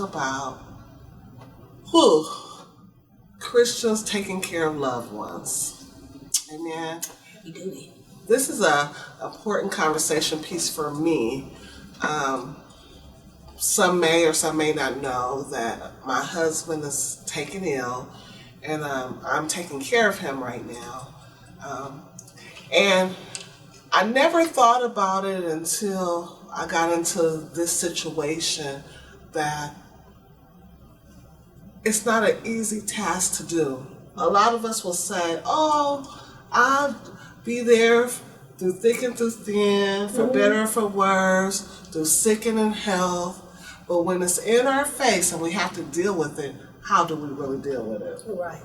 about Christians taking care of loved ones. Amen. We do. This is a important conversation piece for me. Some may or some may not know that my husband is taken ill, and I'm taking care of him right now. And I never thought about it until I got into this situation, that it's not an easy task to do. A lot of us will say, oh, I'll be there through thick and through thin, for better or for worse, through sickness and health. But when it's in our face and we have to deal with it, how do we really deal with it? Right.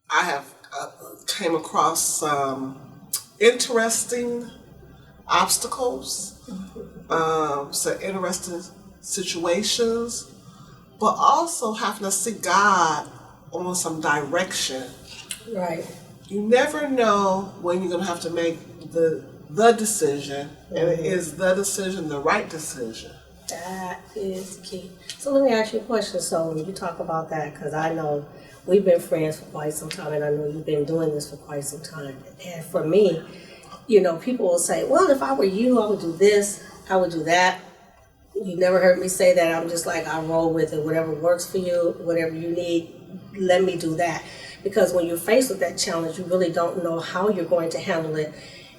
I have came across some interesting obstacles, some interesting situations, but also having to seek God on some direction. Right. You never know when you're going to have to make the decision, and is the decision the right decision? That is key. So let me ask you a question. So when you talk about that, because I know we've been friends for quite some time, and I know you've been doing this for quite some time. And for me, people will say, well, if I were you, I would do this, I would do that. You never heard me say that. I'm just like, I roll with it. Whatever works for you, whatever you need, let me do that. Because when you're faced with that challenge, you really don't know how you're going to handle it.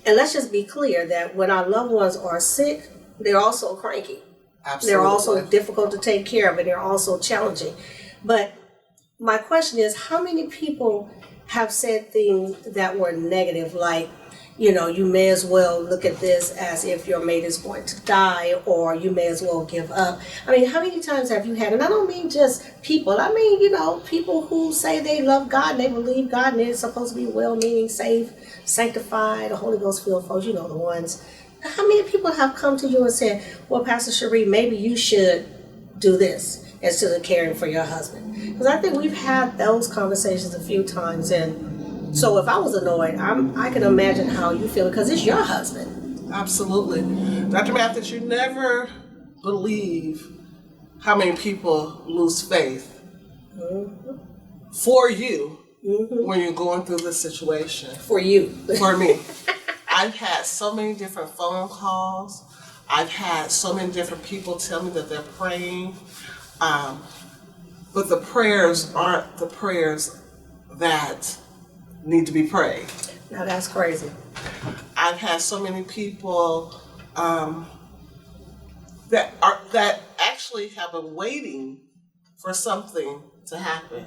And let's just be clear that when our loved ones are sick, they're also cranky. Absolutely. They're also difficult to take care of, and they're also challenging. But my question is, how many people have said things that were negative, like, you may as well look at this as if your mate is going to die, or you may as well give up. I mean, how many times have you had, and I don't mean just people, I mean, people who say they love God and they believe God and they're supposed to be well-meaning, saved, sanctified, the Holy Ghost filled folks, the ones. How many people have come to you and said, well, Pastor Sheree, maybe you should do this instead of caring for your husband? Because I think we've had those conversations a few times, and so if I was annoyed, I can imagine how you feel, because it's your husband. Absolutely. Dr. Matthis, you never believe how many people lose faith for you when you're going through this situation. For you. For me. I've had so many different phone calls. I've had so many different people tell me that they're praying. But the prayers aren't the prayers that need to be prayed. Now that's crazy. I've had so many people that actually have been waiting for something to happen.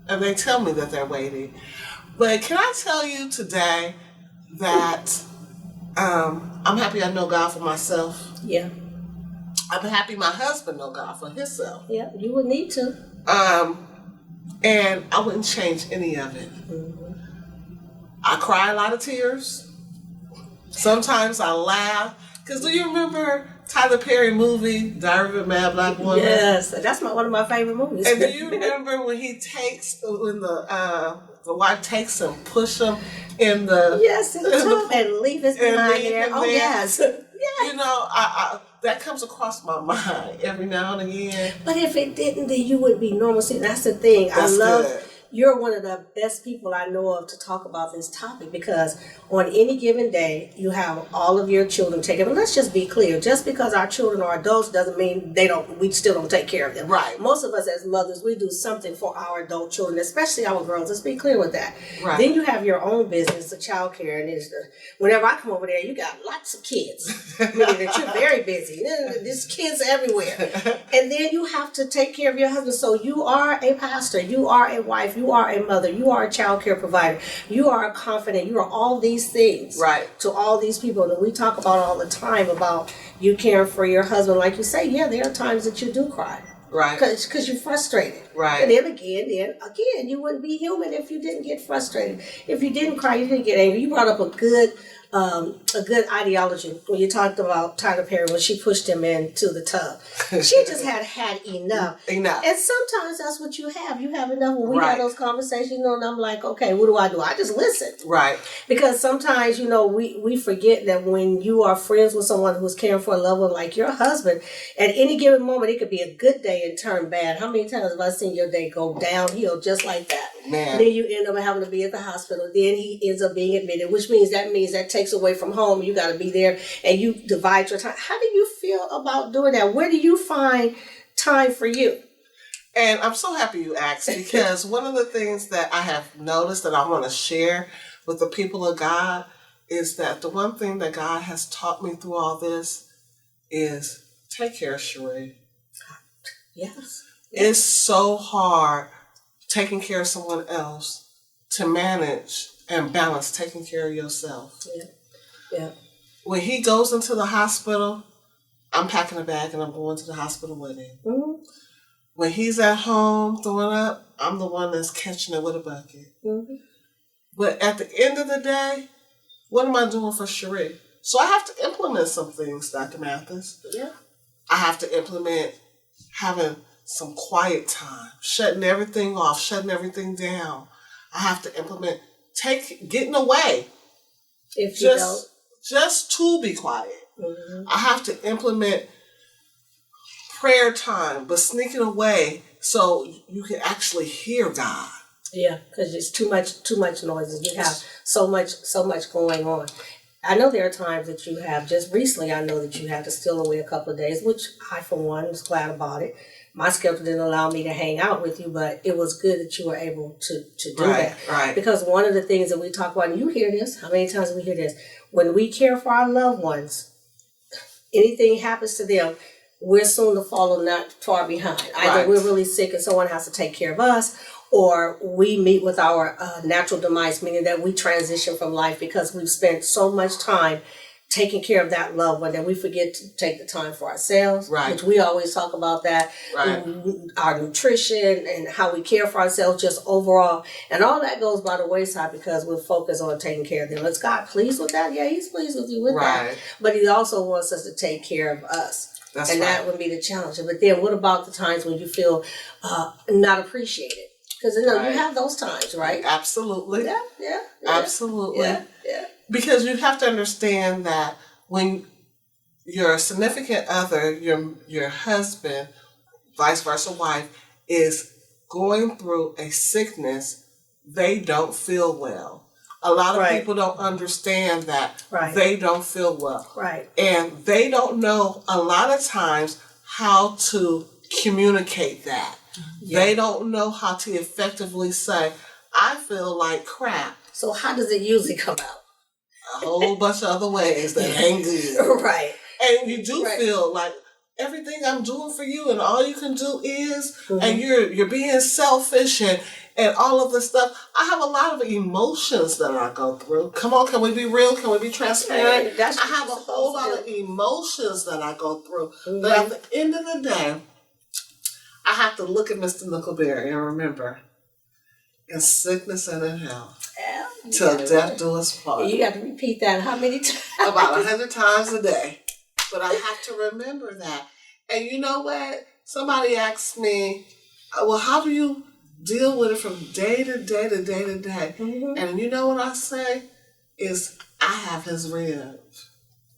And they tell me that they're waiting. But can I tell you today that I'm happy I know God for myself. Yeah. I'm happy my husband know God for himself. Yeah, you would need to. And I wouldn't change any of it. I cry a lot of tears. Sometimes I laugh. Because do you remember Tyler Perry movie, Diary of a Mad Black Woman? Yes, that's one of my favorite movies. And do you remember when the wife takes him, push him in the... Yes, in the tub and leave his behind there. Oh, yes. I that comes across my mind every now and again. But if it didn't, then you would be normal. See, that's the thing. That's good. You're one of the best people I know of to talk about this topic, because on any given day, you have all of your children taken. But let's just be clear. Just because our children are adults doesn't mean we still don't take care of them. Right. Most of us as mothers, we do something for our adult children, especially our girls. Let's be clear with that. Right. Then you have your own business, the child care. And whenever I come over there, you got lots of kids. Meaning that you're very busy. There's kids everywhere. And then you have to take care of your husband. So you are a pastor. You are a wife. You are a mother, you are a child care provider, you are a confidant, you are all these things to all these people. And we talk about all the time about you caring for your husband. Like you say, yeah, there are times that you do cry. Right. Because you're frustrated. Right. And then again, you wouldn't be human if you didn't get frustrated. If you didn't cry, you didn't get angry. You brought up a good a good ideology when you talked about Tyler Perry when she pushed him into the tub. She just had enough. Enough. And sometimes that's what you have. You have enough. When we Right. have those conversations, and I'm like, okay, what do? I just listen. Right. Because sometimes, we forget that when you are friends with someone who's caring for a loved one like your husband, at any given moment, it could be a good day and turn bad. How many times have I seen your day go downhill just like that? Man. Then you end up having to be at the hospital. Then he ends up being admitted, which means that takes away from home. You got to be there and you divide your time. How do you feel about doing that? Where do you find time for you? And I'm so happy you asked, because one of the things that I have noticed that I want to share with the people of God is that the one thing that God has taught me through all this is take care of Sheree. Yes. It's so hard taking care of someone else to manage and balance taking care of yourself. Yeah. Yeah. When he goes into the hospital, I'm packing a bag and I'm going to the hospital with him. Mm-hmm. When he's at home throwing up, I'm the one that's catching it with a bucket. Mm-hmm. But at the end of the day, what am I doing for Sheree? So I have to implement some things, Dr. Matthis. Yeah. I have to implement having some quiet time, shutting everything off, shutting everything down. I have to implement getting away. If you don't. Just to be quiet. Mm-hmm. I have to implement prayer time, but sneaking away so you can actually hear God. Yeah, because it's too much noise. You have so much going on. I know there are times that you have, just recently I know that you had to steal away a couple of days, which I, for one, was glad about it. My schedule didn't allow me to hang out with you, but it was good that you were able to do that. Right. Because one of the things that we talk about, and you hear this, how many times we hear this, when we care for our loved ones, anything happens to them, we're soon to follow not far behind. Either Right. we're really sick and someone has to take care of us, or we meet with our natural demise, meaning that we transition from life because we've spent so much time taking care of that loved one that we forget to take the time for ourselves, Right. which we always talk about that, Right. our nutrition and how we care for ourselves just overall. And all that goes by the wayside because we're focused on taking care of them. Is God pleased with that? Yeah, he's pleased with you with that. Right. But he also wants us to take care of us. That's and right. that would be the challenge. But then what about the times when you feel not appreciated? Because Right. you have those times, right? Absolutely. Yeah. Absolutely. Yeah. Because you have to understand that when your significant other, your husband, vice versa wife, is going through a sickness, they don't feel well. A lot of Right. people don't understand that Right. they don't feel well. Right. And they don't know a lot of times how to communicate that. Yeah. They don't know how to effectively say, I feel like crap. So how does it usually come out? A whole bunch of other ways that ain't good. Right. And you do Right. feel like everything I'm doing for you and all you can do is, and you're being selfish and all of this stuff. I have a lot of emotions that I go through. Come on, can we be real? Can we be transparent? Hey, that's I have a what you're whole supposed lot to of do. emotions that I go through. But at the end of the day, I have to look at Mr. Nickelberry and remember, in sickness and in health, Yeah, till death do us part. you got to repeat that how many times? About 100 times a day. But I have to remember that. And you know what? Somebody asked me, well, how do you deal with it from day to day to day to day? Mm-hmm. And you know what I say? Is I have his rib.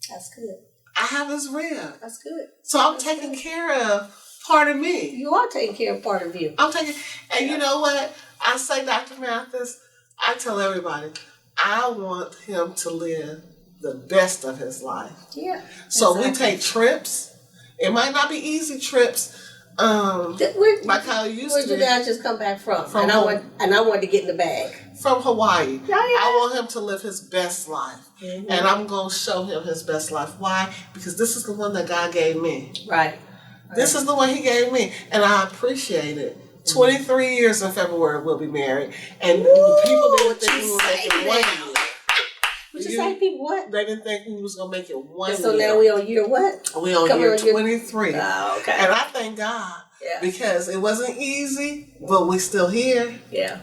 That's good. I have his rib. That's good. So I'm taking care of part of me. You are taking care of part of you. I'm taking, and you know what? I say, Dr. Matthis, I tell everybody, I want him to live the best of his life. Yeah. So exactly. we take trips. It might not be easy trips, like how it used Where'd to your be. dad just come back from? From and I home. wanted to get in the bag. From Hawaii. Yeah. I want him to live his best life. Mhm. And I'm going to show him his best life. Why? Because this is the one that God gave me. Right. This is the one he gave me. And I appreciate it. 23 years in February we'll be married. And people didn't think we were making 1 year. What you say, people? What? They didn't think we was going to make it 1 And year. so now we on year what? We on Coming year on year- 23. Oh, okay. And I thank God. Yeah. Because it wasn't easy, but we still here. Yeah.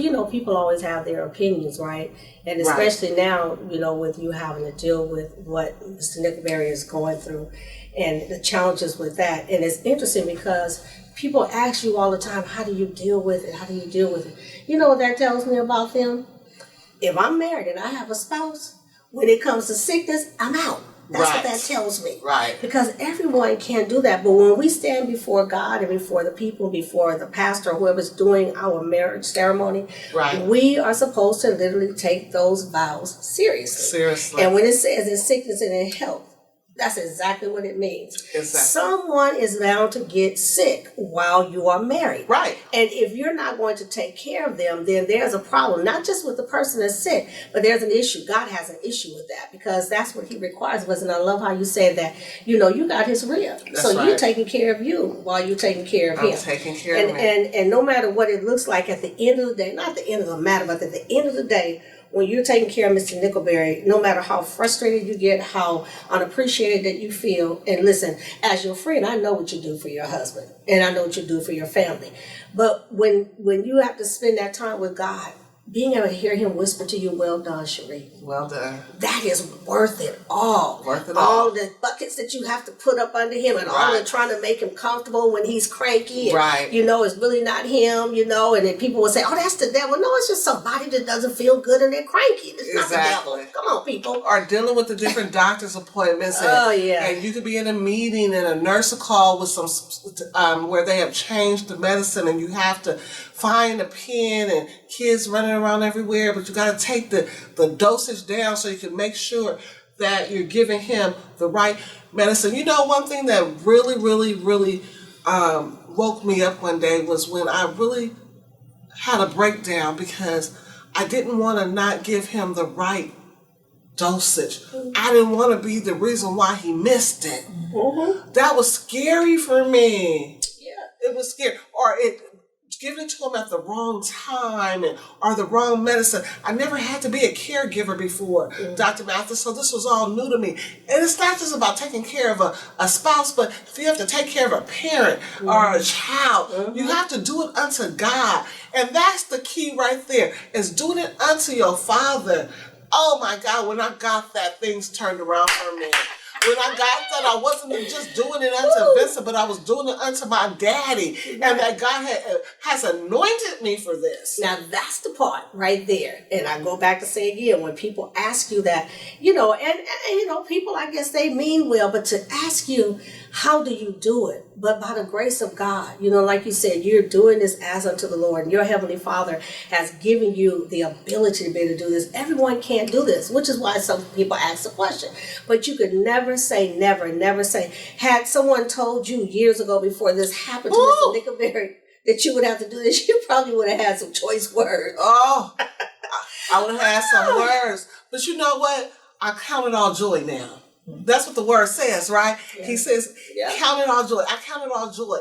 But people always have their opinions, right? And especially now, with you having to deal with what Mr. Nickelberry is going through and the challenges with that. And it's interesting because people ask you all the time, how do you deal with it? How do you deal with it? You know what that tells me about them? If I'm married and I have a spouse, when it comes to sickness, I'm out. That's what that tells me. Right. Because everyone can't do that. But when we stand before God and before the people, before the pastor, or whoever's doing our marriage ceremony, we are supposed to literally take those vows seriously. And when it says in sickness and in health, that's exactly what it means. Exactly. Someone is bound to get sick while you are married. Right. And if you're not going to take care of them, then there's a problem, not just with the person that's sick, but there's an issue. God has an issue with that because that's what he requires of us. And I love how you said that, you got his rib. So you're taking care of you while you're taking care of him. I'm taking care of him. And no matter what it looks like at the end of the day, not the end of the matter, but at the end of the day, when you're taking care of Mr. Nickelberry, no matter how frustrated you get, how unappreciated that you feel, and listen, as your friend, I know what you do for your husband, and I know what you do for your family. But when you have to spend that time with God, being able to hear him whisper to you, well done, Sheree. Well done. That is worth it all. Worth it all. All the buckets that you have to put up under him and all the trying to make him comfortable when he's cranky. And, it's really not him, and then people will say, oh, that's the devil. No, it's just somebody that doesn't feel good and they're cranky. It's not the devil. Come on, people. Or dealing with the different doctor's appointments. And you could be in a meeting and a nurse will call with some, where they have changed the medicine and you have to find a pen and kids running around everywhere, but you got to take the dosage down so you can make sure that you're giving him the right medicine. One thing that really, really, really woke me up one day was when I really had a breakdown because I didn't want to not give him the right dosage. I didn't want to be the reason why he missed it. That was scary for me. Yeah. It was scary. Or giving it to him at the wrong time or the wrong medicine. I never had to be a caregiver before, Dr. Matthis, so this was all new to me. And it's not just about taking care of a spouse, but if you have to take care of a parent or a child, you have to do it unto God. And that's the key right there, is doing it unto your Father. Oh my God, when I got that, things turned around for me. When I got that, I wasn't just doing it unto Vincent, but I was doing it unto my daddy. And that God has anointed me for this. Now, that's the part right there. And I go back to say again, when people ask you that, people, I guess they mean well, but to ask you, how do you do it? But by the grace of God, like you said, you're doing this as unto the Lord. And your Heavenly Father has given you the ability to be able to do this. Everyone can't do this, which is why some people ask the question. But you could never say never say. Had someone told you years ago before this happened to Mr. Nickelberry that you would have to do this, you probably would have had some choice words. Oh, I would have had some words. But you know what? I count it all joy now. That's what the word says, right? Yeah. He says, count it all joy. I count it all joy.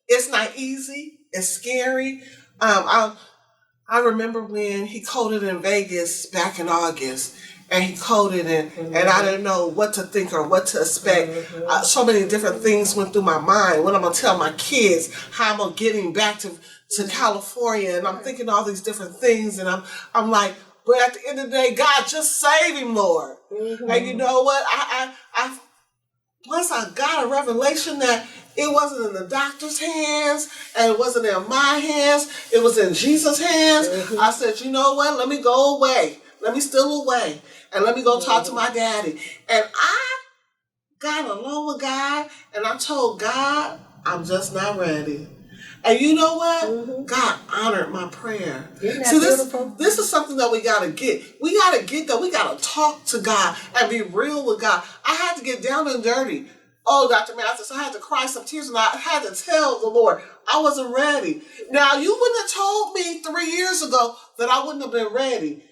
It's not easy. It's scary. I remember when he coded in Vegas back in August, and he coded and I didn't know what to think or what to expect. So many different things went through my mind. What I'm going to tell my kids, how I'm going to get him back to California, and I'm thinking all these different things, and I'm like, but at the end of the day, God, just save him, Lord. And you know what? I once I got a revelation that it wasn't in the doctor's hands and it wasn't in my hands, it was in Jesus' hands. I said, you know what? Let me go away. Let me steal away. And let me go talk to my daddy. And I got alone with God, and I told God, I'm just not ready. And you know what? God honored my prayer. See, this is something that we got to get. We got to get that. We got to talk to God and be real with God. I had to get down and dirty. Oh, Dr. Matthis, I had to cry some tears, and I had to tell the Lord I wasn't ready. Now, you wouldn't have told me 3 years ago that I wouldn't have been ready.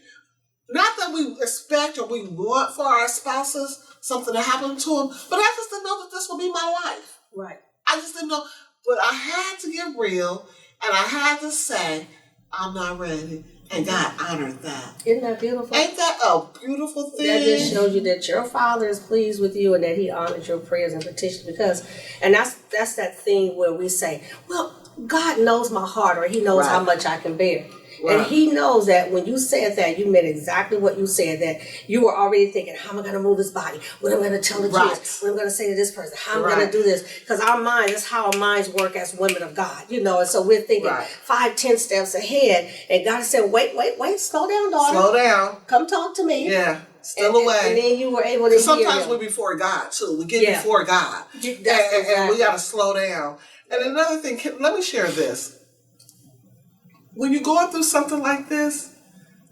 Not that we expect or we want for our spouses something to happen to them, but I just didn't know that this would be my life. Right. I just didn't know. But I had to get real, and I had to say, I'm not ready. And God honored that. Isn't that beautiful? Ain't that a beautiful thing? That just shows you that your Father is pleased with you and that he honored your prayers and petitions. And that's that thing where we say, well, God knows my heart, or he knows how much I can bear. And he knows that when you said that, you meant exactly what you said, that you were already thinking, how am I going to move his body? What am I going to tell the kids? What am I going to say to this person? How am I going to do this? Because our minds, that's how our minds work as women of God, you know. And so we're thinking 5, 10 steps ahead. And God said, wait, slow down, daughter. Slow down. Come talk to me. Yeah. Still away. And then you were able to hear sometimes him. we're before God, too. We get before God. And we got to slow down. And another thing, let me share this. When you're going through something like this,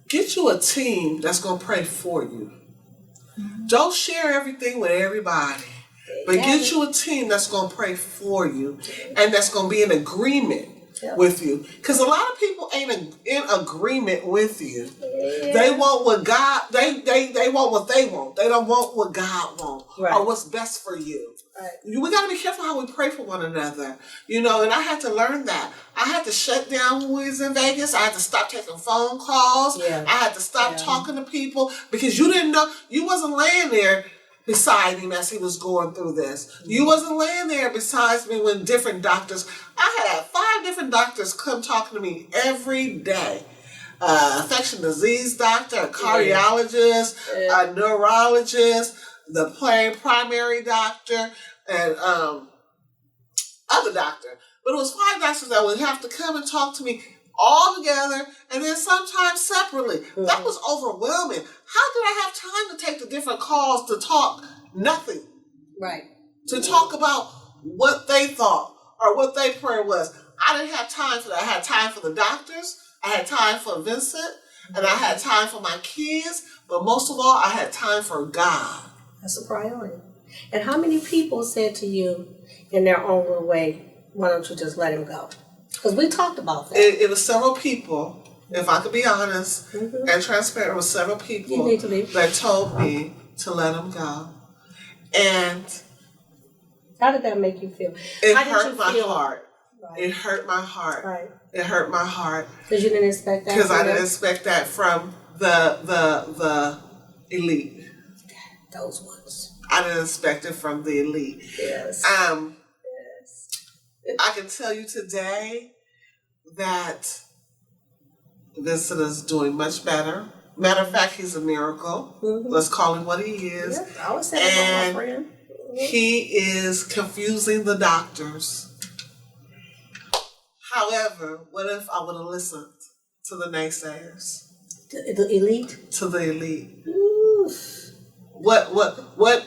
get you a team that's going to pray for you. Don't share everything with everybody. But get you a team that's going to pray for you. And that's going to be in agreement with you. Because a lot of people ain't in agreement with you. They want what God, they want what they want. They don't want what God wants or what's best for you. We got to be careful how we pray for one another. You know, and I had to learn that. I had to shut down when we was in Vegas. I had to stop taking phone calls. I had to stop talking to people because you didn't know, you wasn't laying there beside him as he was going through this. You wasn't laying there besides me when different doctors, I had 5 different doctors come talking to me every day. Infection disease doctor, a cardiologist, a neurologist, the primary doctor, and other doctor. But it was 5 doctors that would have to come and talk to me all together and then sometimes separately. That was overwhelming. How did I have time to take the different calls to talk nothing? To talk about what they thought or what their prayer was. I didn't have time for that. I had time for the doctors. I had time for Vincent. And I had time for my kids. But most of all, I had time for God. That's a priority. And how many people said to you in their own little way, why don't you just let him go? Because we talked about that. It was several people, if I could be honest and transparent, it was several people that told me to let him go. And how did that make you feel? It hurt my heart. It hurt my heart. It hurt my heart. Because you didn't expect that? Because I didn't expect that from the elite. Those ones. I didn't expect it from the elite. I can tell you today that Vincent is doing much better. Matter of fact, he's a miracle. Let's call him what he is. I was saying about my friend. He is confusing the doctors. However, what if I would have listened to the naysayers? The elite? To the elite. What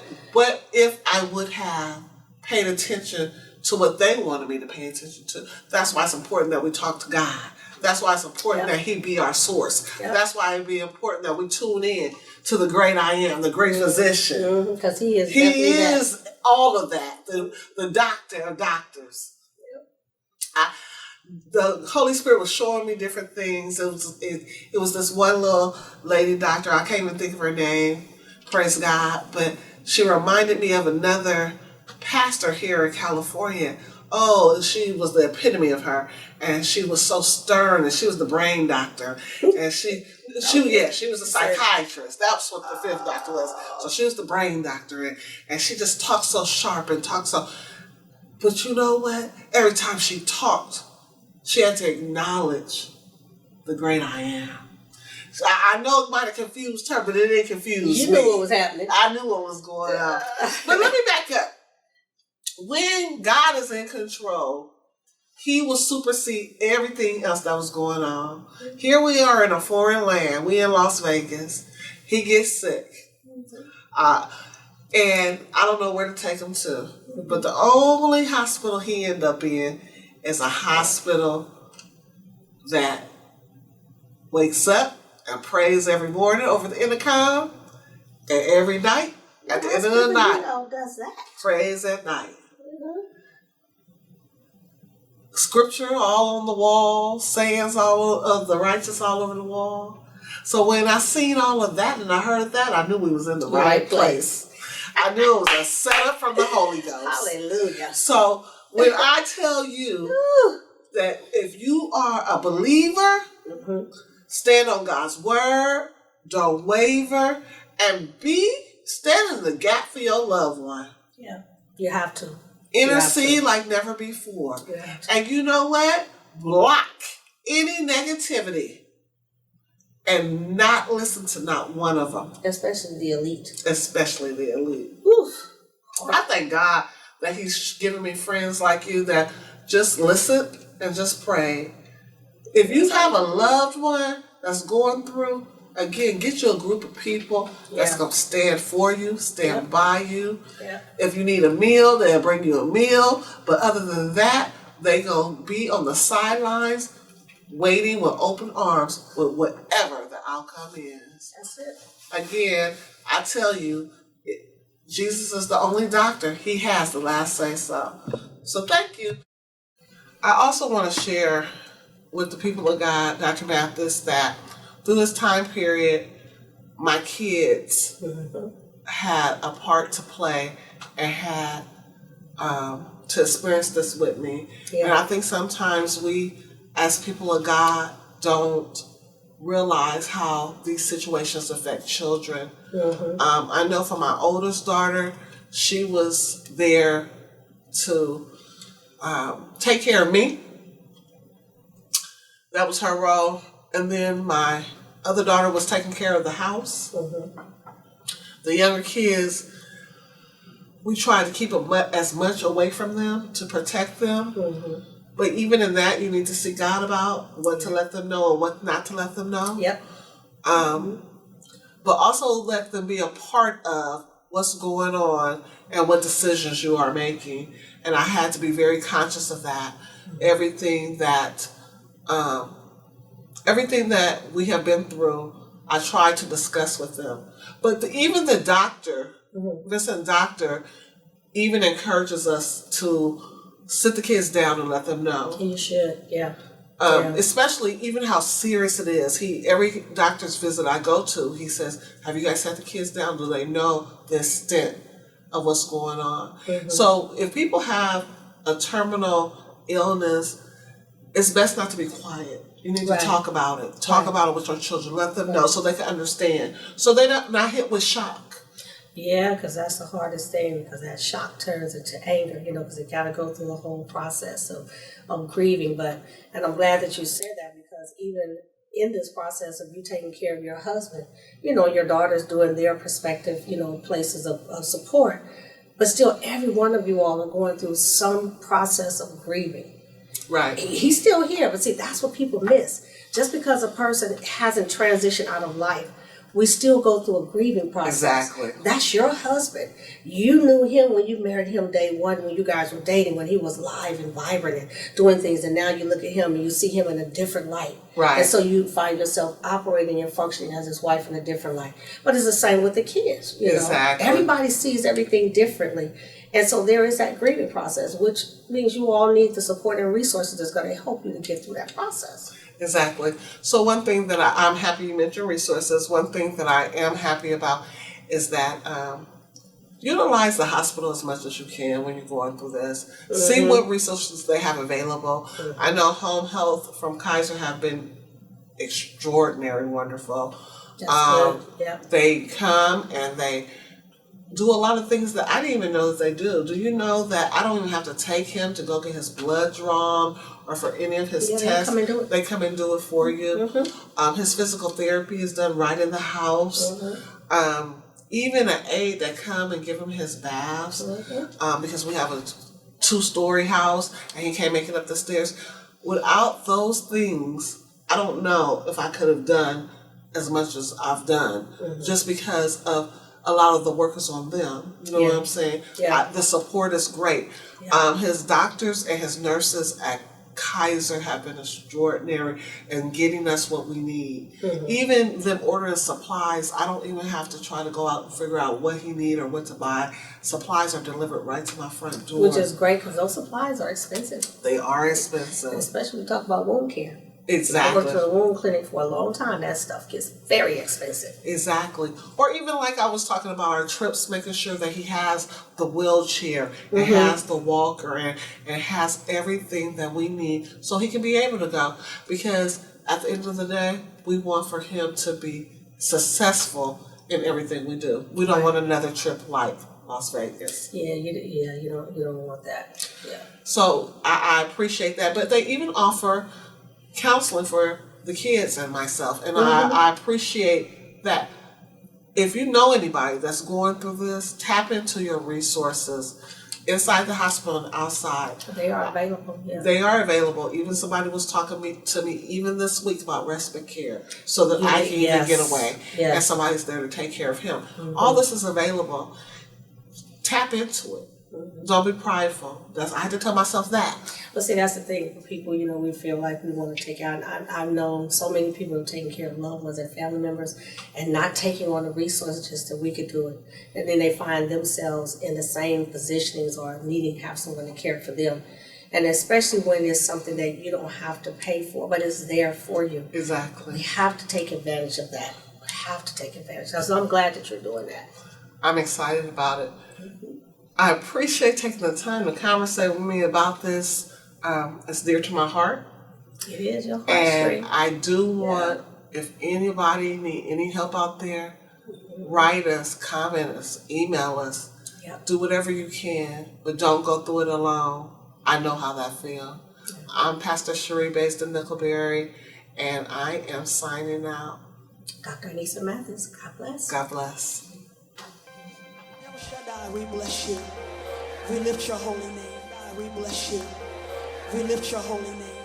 if I would have paid attention to what they wanted me to pay attention to? That's why it's important that we talk to God. That's why it's important that he be our source. That's why it'd be important that we tune in to the great I am, the great physician. Because he is all of that, the doctor of doctors. The Holy Spirit was showing me different things. It was this one little lady doctor, I can't even think of her name, praise God, but she reminded me of another pastor here in California. Oh, she was the epitome of her, and she was so stern, and she was the brain doctor, and she was a psychiatrist. That's what the 5th doctor was. So she was the brain doctor, and she just talked so sharp and talked so. But you know what? Every time she talked, she had to acknowledge the great I am. So I know it might have confused her, but it didn't confuse me. You knew what was happening. I knew what was going on. But let me back up. When God is in control, he will supersede everything else that was going on. Here we are in a foreign land. We in Las Vegas. He gets sick. And I don't know where to take him to. But the only hospital he ended up in is a hospital that wakes up and prays every morning over the intercom, and every night at the end of the night does that. prays at night. Scripture all on the wall, sayings all of the righteous all over the wall. So when I seen all of that and I heard that, I knew we was in the right place. I knew it was a setup from the Holy Ghost. Hallelujah. So when I tell you that if you are a believer, stand on God's word, don't waver, and stand in the gap for your loved one. Yeah, you have to. Intercede like never before. And you know what? Block any negativity and not listen to not one of them. Especially the elite. Especially the elite. Oof. I thank God that He's given me friends like you that just listen and just pray. If you have a loved one that's going through, again, get you a group of people that's going to stand for you, stand by you. Yeah. If you need a meal, they'll bring you a meal. But other than that, they going to be on the sidelines waiting with open arms with whatever the outcome is. That's it. Again, I tell you, Jesus is the only doctor. He has the last say so. So thank you. I also want to share with the people of God, Dr. Matthis, that through this time period, my kids had a part to play and had to experience this with me. Yeah. And I think sometimes we, as people of God, don't realize how these situations affect children. I know for my oldest daughter, she was there to take care of me. That was her role. And then my other daughter was taking care of the house. The younger kids, we tried to keep as much away from them to protect them. But even in that, you need to seek God about what to let them know and what not to let them know. Yep. But also let them be a part of what's going on and what decisions you are making. And I had to be very conscious of that. Everything that we have been through, I tried to discuss with them. But even the doctor, Vincent doctor, even encourages us to sit the kids down and let them know. You should, yeah. Especially even how serious it is. Every doctor's visit I go to, he says, have you guys sat the kids down? Do they know the extent of what's going on? So if people have a terminal illness, it's best not to be quiet. You need to talk about it. Talk about it with your children. Let them know so they can understand. So they're not hit with shock. Yeah, because that's the hardest thing, because that shock turns into anger, because they got to go through the whole process of grieving. And I'm glad that you said that, because even in this process of you taking care of your husband, your daughter's doing their perspective, places of support. But still, every one of you all are going through some process of grieving. Right. He's still here, but see, that's what people miss. Just because a person hasn't transitioned out of life, we still go through a grieving process. Exactly. That's your husband. You knew him when you married him day one, when you guys were dating, when he was live and vibrant and doing things, and now you look at him and you see him in a different light. Right. And so you find yourself operating and functioning as his wife in a different light. But it's the same with the kids. Exactly. Everybody sees everything differently. And so there is that grieving process, which means you all need the support and resources that's going to help you to get through that process. Exactly. So one thing that I'm happy you mentioned resources. One thing that I am happy about is that utilize the hospital as much as you can when you're going through this. See what resources they have available. I know home health from Kaiser have been extraordinary, wonderful. That's good. Yeah. They come and they do a lot of things that I didn't even know that they do. Do you know that I don't even have to take him to go get his blood drawn or for any of his tests? They come and do it for you. His physical therapy is done right in the house. Even an aide that come and give him his baths, because we have a 2-story house and he can't make it up the stairs. Without those things, I don't know if I could have done as much as I've done, just because of a lot of the work is on them. You know what I'm saying? Yeah. The support is great. Yeah. His doctors and his nurses at Kaiser have been extraordinary in getting us what we need. Even them ordering supplies, I don't even have to try to go out and figure out what he needs or what to buy. Supplies are delivered right to my front door. Which is great, because those supplies are expensive. They are expensive. And especially when we talk about wound care. Exactly. I worked for a wound clinic for a long time. That stuff gets very expensive. Exactly. Or even like I was talking about our trips, making sure that he has the wheelchair, and has the walker, and has everything that we need so he can be able to go. Because at the end of the day, we want for him to be successful in everything we do. We don't want another trip like Las Vegas. You don't want that. Yeah. So I appreciate that. But they even offer counseling for the kids and myself. And I appreciate that. If you know anybody that's going through this, tap into your resources inside the hospital and outside. They are available. Yeah. They are available. Even somebody was talking to me even this week about respite care, so that I can even get away, and somebody's there to take care of him. All this is available. Tap into it. Don't be prideful. I had to tell myself that. But see, that's the thing. People, we feel like we want to take out. I've known so many people who are taking care of loved ones and family members and not taking on the resources that we could do it. And then they find themselves in the same positionings or needing to have someone to care for them. And especially when it's something that you don't have to pay for, but it's there for you. Exactly. We have to take advantage of that. We have to take advantage of that. So I'm glad that you're doing that. I'm excited about it. I appreciate taking the time to conversate with me about this. It's dear to my heart. It is your heart. And I do want, if anybody need any help out there, write us, comment us, email us. Do whatever you can, but don't go through it alone. I know how that feels. I'm Pastor Sheree Baisden-Nickelberry, and I am signing out. Dr. Anissa Matthis, God bless. God bless. We bless you. We lift your holy name. God, we bless you. We lift your holy name.